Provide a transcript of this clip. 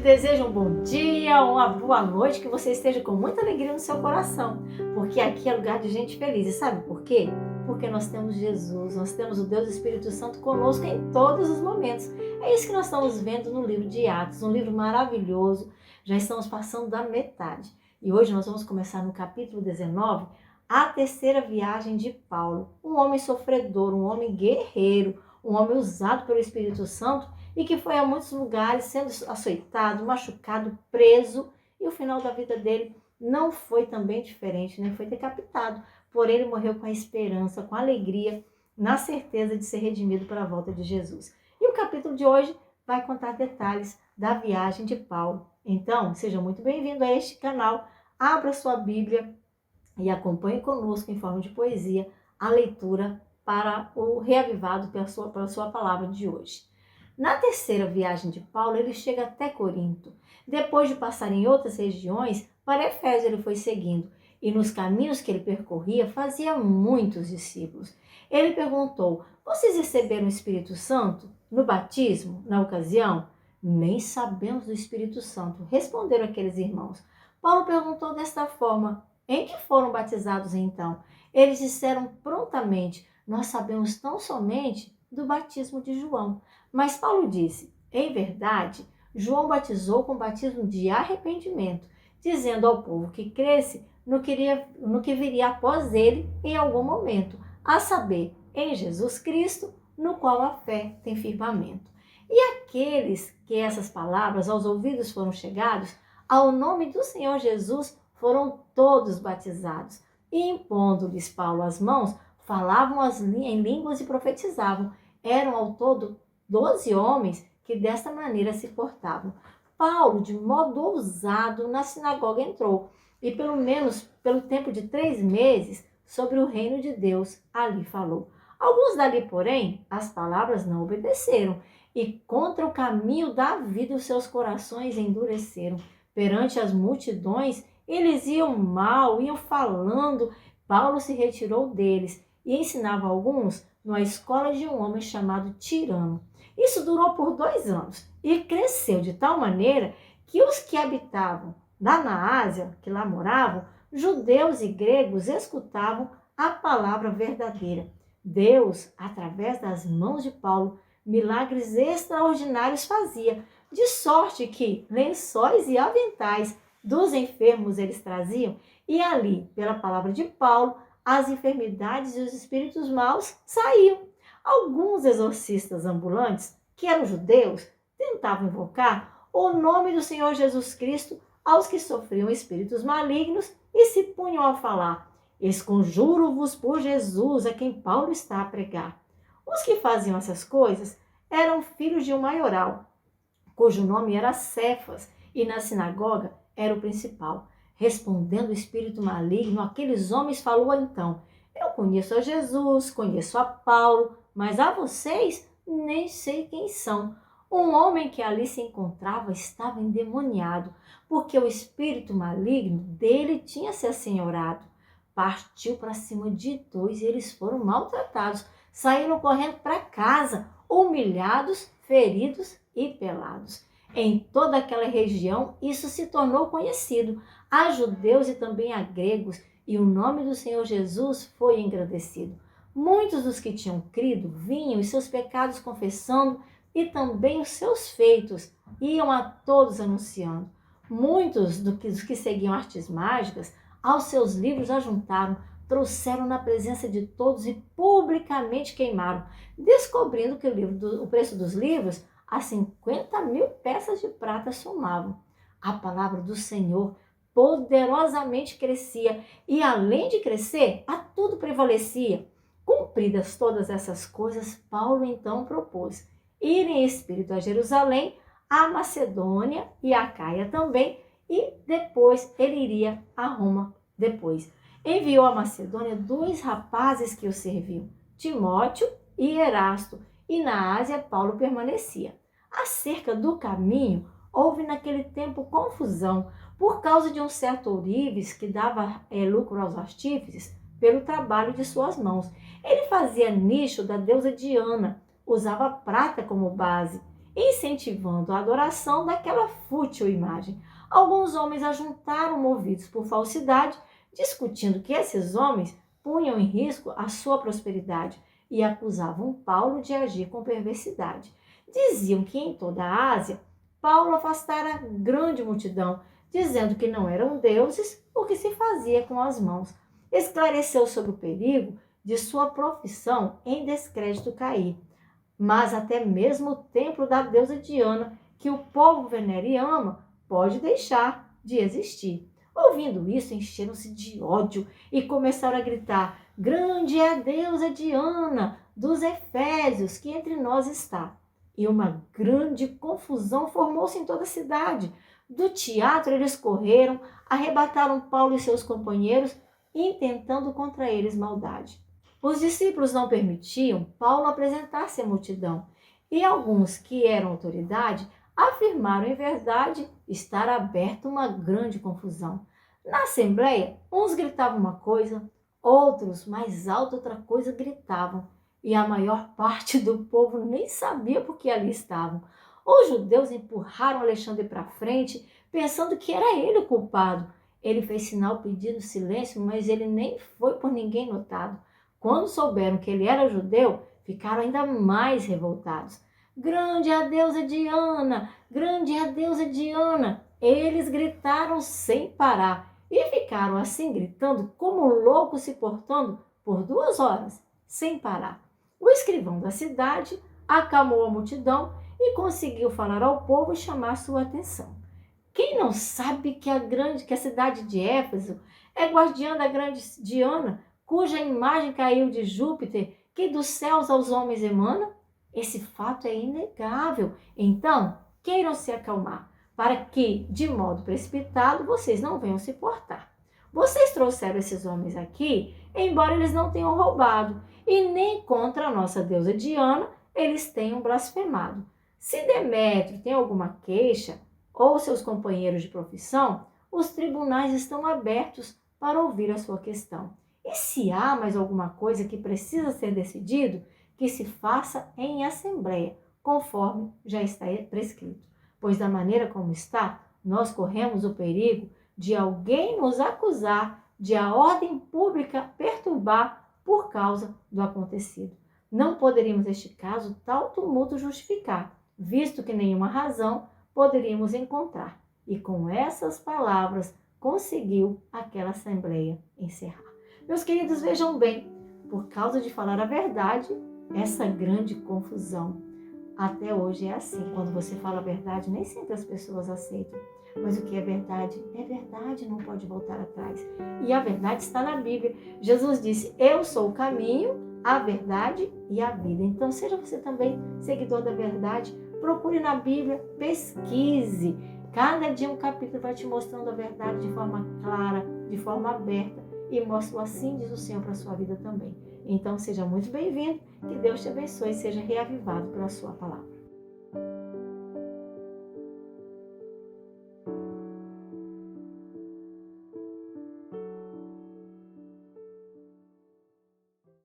desejo um bom dia, uma boa noite, que você esteja com muita alegria no seu coração, porque aqui é lugar de gente feliz. E sabe por quê? Porque nós temos Jesus, nós temos o Deus Espírito Santo conosco em todos os momentos. É isso que nós estamos vendo no livro de Atos, um livro maravilhoso. Já estamos passando da metade. E hoje nós vamos começar no capítulo 19, a terceira viagem de Paulo. Um homem sofredor, um homem guerreiro, um homem usado pelo Espírito Santo e que foi a muitos lugares sendo açoitado, machucado, preso, e o final da vida dele não foi também diferente, né? Foi decapitado. Porém, ele morreu com a esperança, com a alegria, na certeza de ser redimido para a volta de Jesus. E o capítulo de hoje vai contar detalhes da viagem de Paulo. Então, seja muito bem-vindo a este canal, abra sua Bíblia e acompanhe conosco em forma de poesia a leitura para o reavivado pela sua palavra de hoje. Na terceira viagem de Paulo, ele chega até Corinto. Depois de passar em outras regiões, para Efésio ele foi seguindo, e nos caminhos que ele percorria, fazia muitos discípulos. Ele perguntou: vocês receberam o Espírito Santo no batismo, na ocasião? Nem sabemos do Espírito Santo, responderam aqueles irmãos. Paulo perguntou desta forma: em que foram batizados então? Eles disseram prontamente: nós sabemos tão somente do batismo de João. Mas Paulo disse: em verdade, João batizou com batismo de arrependimento, dizendo ao povo que cresce no que viria após ele em algum momento, a saber, em Jesus Cristo, no qual a fé tem firmamento. E aqueles que essas palavras aos ouvidos foram chegados, ao nome do Senhor Jesus foram todos batizados. E impondo-lhes Paulo as mãos, falavam em línguas e profetizavam. Eram ao todo 12 homens que desta maneira se portavam. Paulo, de modo ousado, na sinagoga entrou, e pelo menos pelo tempo de 3 meses, sobre o reino de Deus ali falou. Alguns dali, porém, as palavras não obedeceram, e contra o caminho da vida os seus corações endureceram. Perante as multidões, eles iam mal, iam falando. Paulo se retirou deles e ensinava alguns numa escola de um homem chamado Tirano. Isso durou por 2 anos e cresceu de tal maneira que os que habitavam lá na Ásia, que lá moravam, judeus e gregos, escutavam a palavra verdadeira. Deus, através das mãos de Paulo, milagres extraordinários fazia, de sorte que lençóis e aventais dos enfermos eles traziam, e ali, pela palavra de Paulo, as enfermidades e os espíritos maus saíam. Alguns exorcistas ambulantes, que eram judeus, tentavam invocar o nome do Senhor Jesus Cristo aos que sofriam espíritos malignos e se punham a falar: esconjuro-vos por Jesus, a quem Paulo está a pregar. Os que faziam essas coisas eram filhos de um maioral, cujo nome era Cefas, e na sinagoga era o principal. Respondendo o espírito maligno, aqueles homens falou então: eu conheço a Jesus, conheço a Paulo, mas a vocês nem sei quem são. Um homem que ali se encontrava estava endemoniado, porque o espírito maligno dele tinha se assenhorado. Partiu para cima de 2 e eles foram maltratados. Saíram correndo para casa, humilhados, feridos e pelados. Em toda aquela região, isso se tornou conhecido a judeus e também a gregos, e o nome do Senhor Jesus foi engrandecido. Muitos dos que tinham crido vinham e seus pecados confessando, e também os seus feitos iam a todos anunciando. Muitos dos que seguiam artes mágicas, aos seus livros ajuntaram, trouxeram na presença de todos e publicamente queimaram, descobrindo que o preço dos livros a 50.000 peças de prata somavam. A palavra do Senhor poderosamente crescia, e além de crescer, a tudo prevalecia. Cumpridas todas essas coisas, Paulo então propôs ir em espírito a Jerusalém, a Macedônia e a Caia também, e depois ele iria a Roma depois. Enviou a Macedônia 2 rapazes que o serviam, Timóteo e Erasto, e na Ásia Paulo permanecia. Acerca do caminho, houve naquele tempo confusão, por causa de um certo ourives que dava lucro aos artífices pelo trabalho de suas mãos. Ele fazia nicho da deusa Diana, usava prata como base, incentivando a adoração daquela fútil imagem. Alguns homens ajuntaram movidos por falsidade, discutindo que esses homens punham em risco a sua prosperidade e acusavam Paulo de agir com perversidade. Diziam que em toda a Ásia, Paulo afastara grande multidão, dizendo que não eram deuses o que se fazia com as mãos. Esclareceu sobre o perigo de sua profissão em descrédito cair. Mas até mesmo o templo da deusa Diana, que o povo venera e ama, pode deixar de existir. Ouvindo isso, encheram-se de ódio e começaram a gritar: grande é a deusa Diana dos Efésios, que entre nós está. E uma grande confusão formou-se em toda a cidade. Do teatro eles correram, arrebataram Paulo e seus companheiros, intentando contra eles maldade. Os discípulos não permitiam Paulo apresentar-se à multidão, e alguns que eram autoridade afirmaram em verdade estar aberta uma grande confusão. Na assembleia, uns gritavam uma coisa, outros, mais alto outra coisa, gritavam, e a maior parte do povo nem sabia por que ali estavam. Os judeus empurraram Alexandre para frente, pensando que era ele o culpado. Ele fez sinal pedindo silêncio, mas ele nem foi por ninguém notado. Quando souberam que ele era judeu, ficaram ainda mais revoltados. Grande é a deusa Diana! Grande é a deusa Diana! Eles gritaram sem parar e ficaram assim gritando como loucos, se portando por 2 horas, sem parar. O escrivão da cidade acalmou a multidão e conseguiu falar ao povo e chamar sua atenção. Quem não sabe que a cidade de Éfeso é guardiã da grande Diana, cuja imagem caiu de Júpiter, que dos céus aos homens emana? Esse fato é inegável. Então, queiram se acalmar, para que, de modo precipitado, vocês não venham se portar. Vocês trouxeram esses homens aqui, embora eles não tenham roubado, e nem contra a nossa deusa Diana eles tenham blasfemado. Se Demétrio tem alguma queixa, ou seus companheiros de profissão, os tribunais estão abertos para ouvir a sua questão. E se há mais alguma coisa que precisa ser decidido, que se faça em assembleia, conforme já está prescrito. Pois da maneira como está, nós corremos o perigo de alguém nos acusar de a ordem pública perturbar por causa do acontecido. Não poderíamos, neste caso, tal tumulto justificar, visto que nenhuma razão poderíamos encontrar. E com essas palavras conseguiu aquela assembleia encerrar. Meus queridos, vejam bem, por causa de falar a verdade, essa grande confusão. Até hoje é assim, quando você fala a verdade, nem sempre as pessoas aceitam. Mas o que é verdade, não pode voltar atrás. E a verdade está na Bíblia. Jesus disse: eu sou o caminho, a verdade e a vida. Então seja você também seguidor da verdade, procure na Bíblia, pesquise. Cada dia um capítulo vai te mostrando a verdade de forma clara, de forma aberta, e mostra assim diz o Senhor para a sua vida também. Então seja muito bem-vindo, que Deus te abençoe e seja reavivado pela sua palavra.